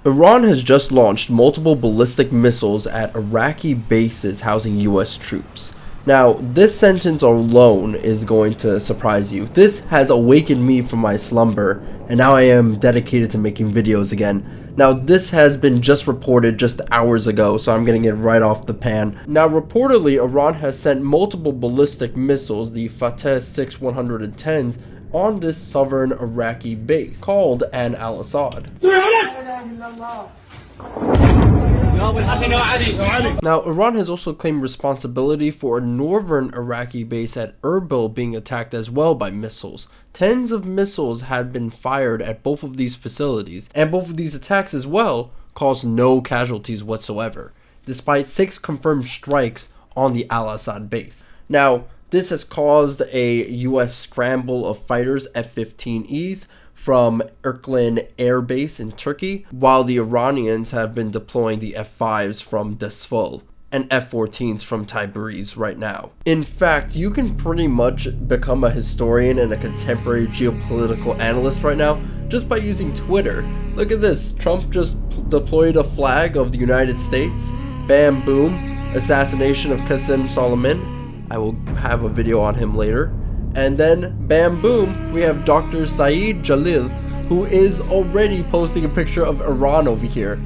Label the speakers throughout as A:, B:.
A: Iran has just launched multiple ballistic missiles at Iraqi bases housing US troops. Now, this sentence alone is going to surprise you. This has awakened me from my slumber, and now I am dedicated to making videos again. Now, this has been just reported just hours ago, so I'm getting it right off the pan. Now, reportedly, Iran has sent multiple ballistic missiles, the Fateh 6 110s, on this southern Iraqi base called An al-Assad. Now, Iran has also claimed responsibility for a northern Iraqi base at Erbil being attacked as well by missiles. Tens of missiles had been fired at both of these facilities, and both of these attacks as well caused no casualties whatsoever, despite 6 confirmed strikes on the al-Assad base. Now, this has caused a US scramble of fighters F-15Es from Irklan Air Base in Turkey, while the Iranians have been deploying the F-5s from Desful and F-14s from Tabriz right now. In fact, you can pretty much become a historian and a contemporary geopolitical analyst right now just by using Twitter. Look at this, Trump just deployed a flag of the United States, bam boom, assassination of Qasem Soleimani. I will have a video on him later. And then, bam boom, we have Dr. Saeed Jalil, who is already posting a picture of Iran over here,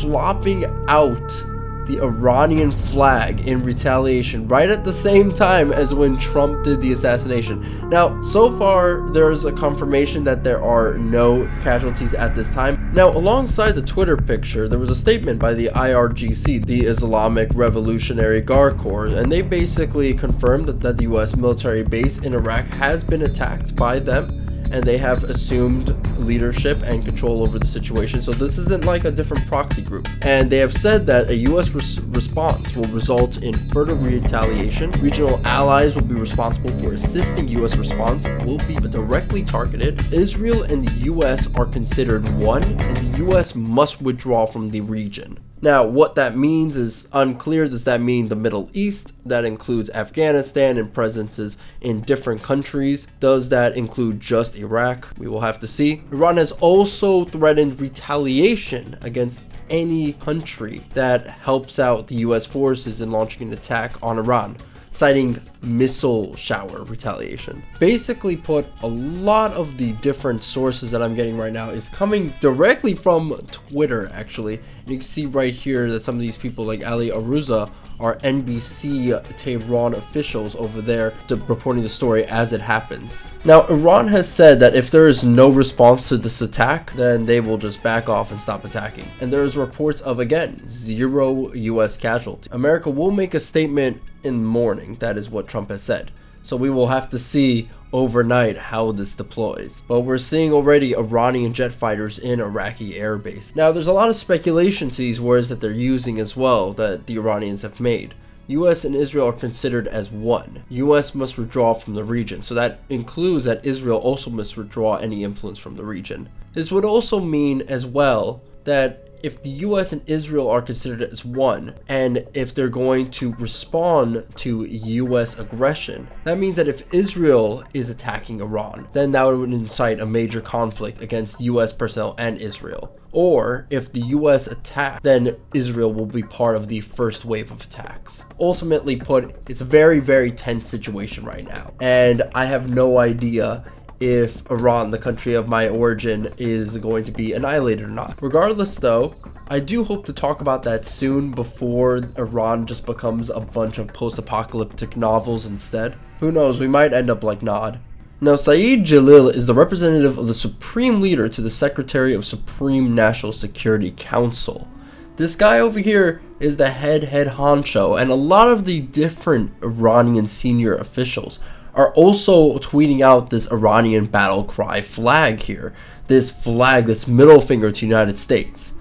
A: flopping out the Iranian flag in retaliation right at the same time as when Trump did the assassination. Now, so far, there's a confirmation that there are no casualties at this time. Now, alongside the Twitter picture, there was a statement by the IRGC, the Islamic Revolutionary Guard Corps, and they basically confirmed that the US military base in Iraq has been attacked by them, and they have assumed leadership and control over the situation. So this isn't like a different proxy group. And they have said that a US response will result in further retaliation. Regional allies will be responsible for assisting US response, will be directly targeted. Israel and the US are considered one, and the US must withdraw from the region. Now, what that means is unclear. Does that mean the Middle East? That includes Afghanistan and presences in different countries. Does that include just Iraq? We will have to see. Iran has also threatened retaliation against any country that helps out the US forces in launching an attack on Iran, citing missile shower retaliation. Basically put, a lot of the different sources that I'm getting right now is coming directly from Twitter, actually. And you can see right here that some of these people like Ali Aruza are NBC Tehran officials over there reporting the story as it happens. Now, Iran has said that if there is no response to this attack, then they will just back off and stop attacking. And there's reports of, again, 0 US casualties. America will make a statement in the morning. That is what Trump has said. So we will have to see overnight how this deploys. But we're seeing already Iranian jet fighters in Iraqi airbase. Now, there's a lot of speculation to these words that they're using as well that the Iranians have made. US and Israel are considered as one. US must withdraw from the region, so that includes that Israel also must withdraw any influence from the region. This would also mean as well that if the US and Israel are considered as one, and if they're going to respond to US aggression, that means that if Israel is attacking Iran, then that would incite a major conflict against US personnel and Israel. Or if the US attack, then Israel will be part of the first wave of attacks. Ultimately put, it's a very, very tense situation right now, and I have no idea if Iran, the country of my origin, is going to be annihilated or not. Regardless though, I do hope to talk about that soon before Iran just becomes a bunch of post-apocalyptic novels instead. Who knows, we might end up like Nod. Now, Saeed Jalil is the representative of the Supreme Leader to the Secretary of Supreme National Security Council. This guy over here is the head honcho, and a lot of the different Iranian senior officials are also tweeting out this Iranian battle cry flag here. This flag, this middle finger to the United States.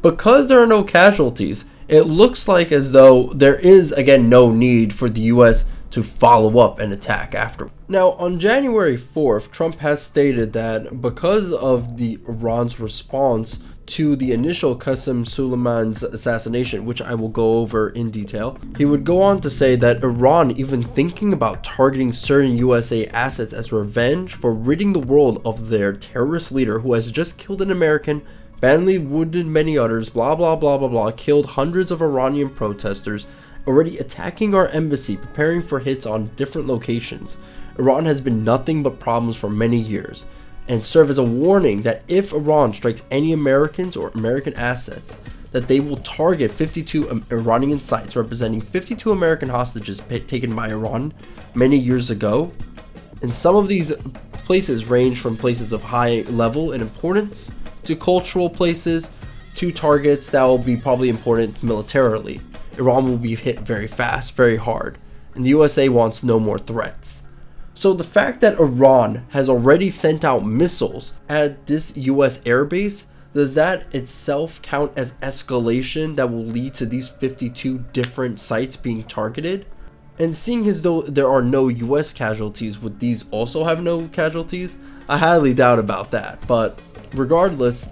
A: Because there are no casualties, it looks like as though there is, again, no need for the US to follow up and attack after. Now, on January 4th, Trump has stated that because of the Iran's response to the initial Qasem Soleimani's assassination, which I will go over in detail, he would go on to say that Iran even thinking about targeting certain USA assets as revenge for ridding the world of their terrorist leader who has just killed an American, badly wounded many others, blah blah blah blah blah, killed hundreds of Iranian protesters, already attacking our embassy, preparing for hits on different locations. Iran has been nothing but problems for many years, and serve as a warning that if Iran strikes any Americans or American assets, that they will target 52 Iranian sites representing 52 American hostages taken by Iran many years ago. And some of these places range from places of high level and importance to cultural places to targets that will be probably important militarily. Iran will be hit very fast, very hard, and the USA wants no more threats. So the fact that Iran has already sent out missiles at this US airbase, does that itself count as escalation that will lead to these 52 different sites being targeted? And seeing as though there are no US casualties, would these also have no casualties? I highly doubt about that, but regardless,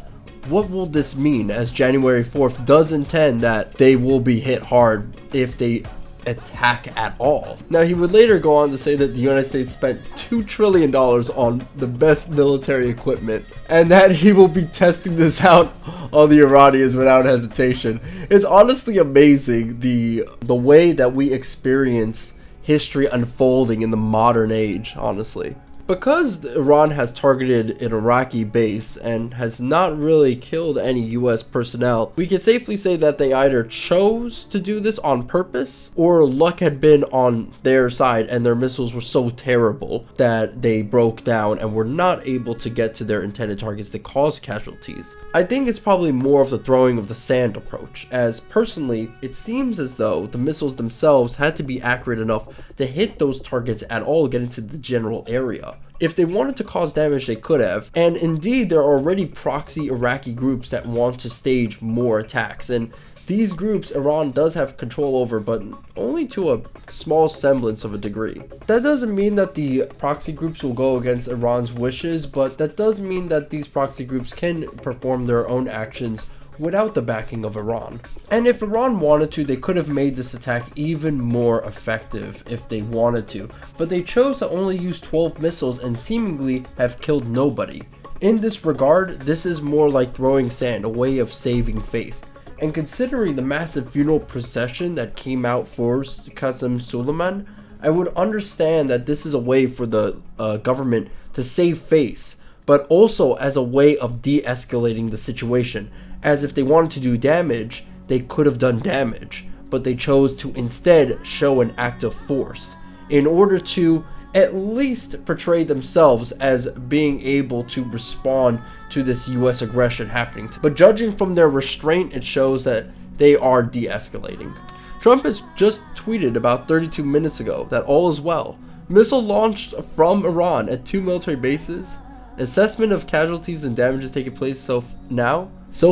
A: what will this mean, as January 4th does intend that they will be hit hard if they attack at all. Now, he would later go on to say that the United States spent $2 trillion on the best military equipment, and that he will be testing this out on the Iranians without hesitation. It's honestly amazing the way that we experience history unfolding in the modern age, honestly. Because Iran has targeted an Iraqi base and has not really killed any US personnel, we can safely say that they either chose to do this on purpose, or luck had been on their side and their missiles were so terrible that they broke down and were not able to get to their intended targets that caused casualties. I think it's probably more of the throwing of the sand approach, as personally, it seems as though the missiles themselves had to be accurate enough to hit those targets at all, get into the general area. If they wanted to cause damage, they could have. And indeed, there are already proxy Iraqi groups that want to stage more attacks. And these groups Iran does have control over, but only to a small semblance of a degree. That doesn't mean that the proxy groups will go against Iran's wishes, but that does mean that these proxy groups can perform their own actions without the backing of Iran. And if Iran wanted to, they could have made this attack even more effective if they wanted to, but they chose to only use 12 missiles and seemingly have killed nobody. In this regard, this is more like throwing sand, a way of saving face. And considering the massive funeral procession that came out for Qasem Soleimani, I would understand that this is a way for the government to save face, but also as a way of de-escalating the situation. As if they wanted to do damage, they could have done damage, but they chose to instead show an act of force in order to at least portray themselves as being able to respond to this US aggression happening. But judging from their restraint, it shows that they are de-escalating. Trump has just tweeted about 32 minutes ago that all is well. Missile launched from Iran at 2 military bases. Assessment of casualties and damages taking place so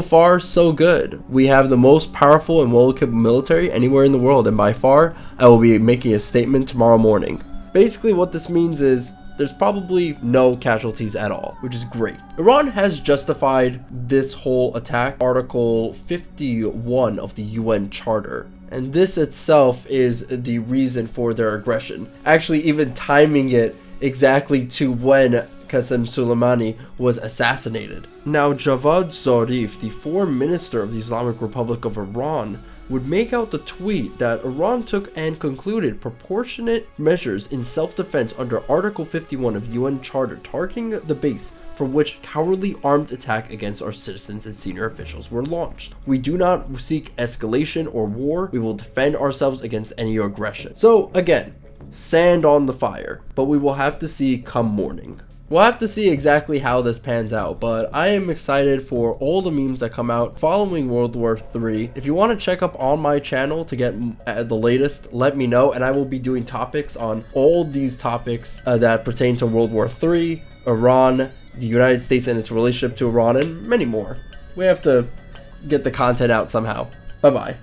A: far, so good. We have the most powerful and well-equipped military anywhere in the world, and by far, I will be making a statement tomorrow morning. Basically, what this means is there's probably no casualties at all, which is great. Iran has justified this whole attack, Article 51 of the UN Charter. And this itself is the reason for their aggression. Actually, even timing it exactly to when Qasem Soleimani was assassinated. Now, Javad Zarif, the foreign minister of the Islamic Republic of Iran, would make out the tweet that Iran took and concluded proportionate measures in self-defense under Article 51 of UN Charter, targeting the base from which cowardly armed attack against our citizens and senior officials were launched. We do not seek escalation or war. We will defend ourselves against any aggression. So again, sand on the fire, but we will have to see come morning. We'll have to see exactly how this pans out, but I am excited for all the memes that come out following World War III. If you want to check up on my channel to get the latest, let me know, and I will be doing topics on all these topics that pertain to World War III, Iran, the United States and its relationship to Iran, and many more. We have to get the content out somehow. Bye-bye.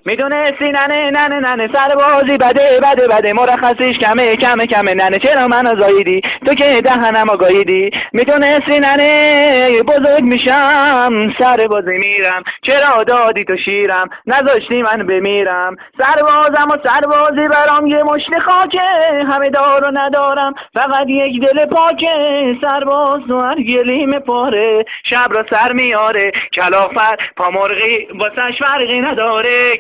B: میدونستی ننه سربازی بده مرخصیش کمه ننه چرا منو زاییدی تو که دهنم آگاهیدی میدونستی ننه بزرگ میشم سربازی میرم چرا دادی تو شیرم نذاشتی من بمیرم سربازم و سربازی برام یه مشت خاکه همه دار و ندارم فقط یک دل پاکه سرباز تو هر گلیم پاره شب را سر میاره کلافر پامرغی واسش فرقی نداره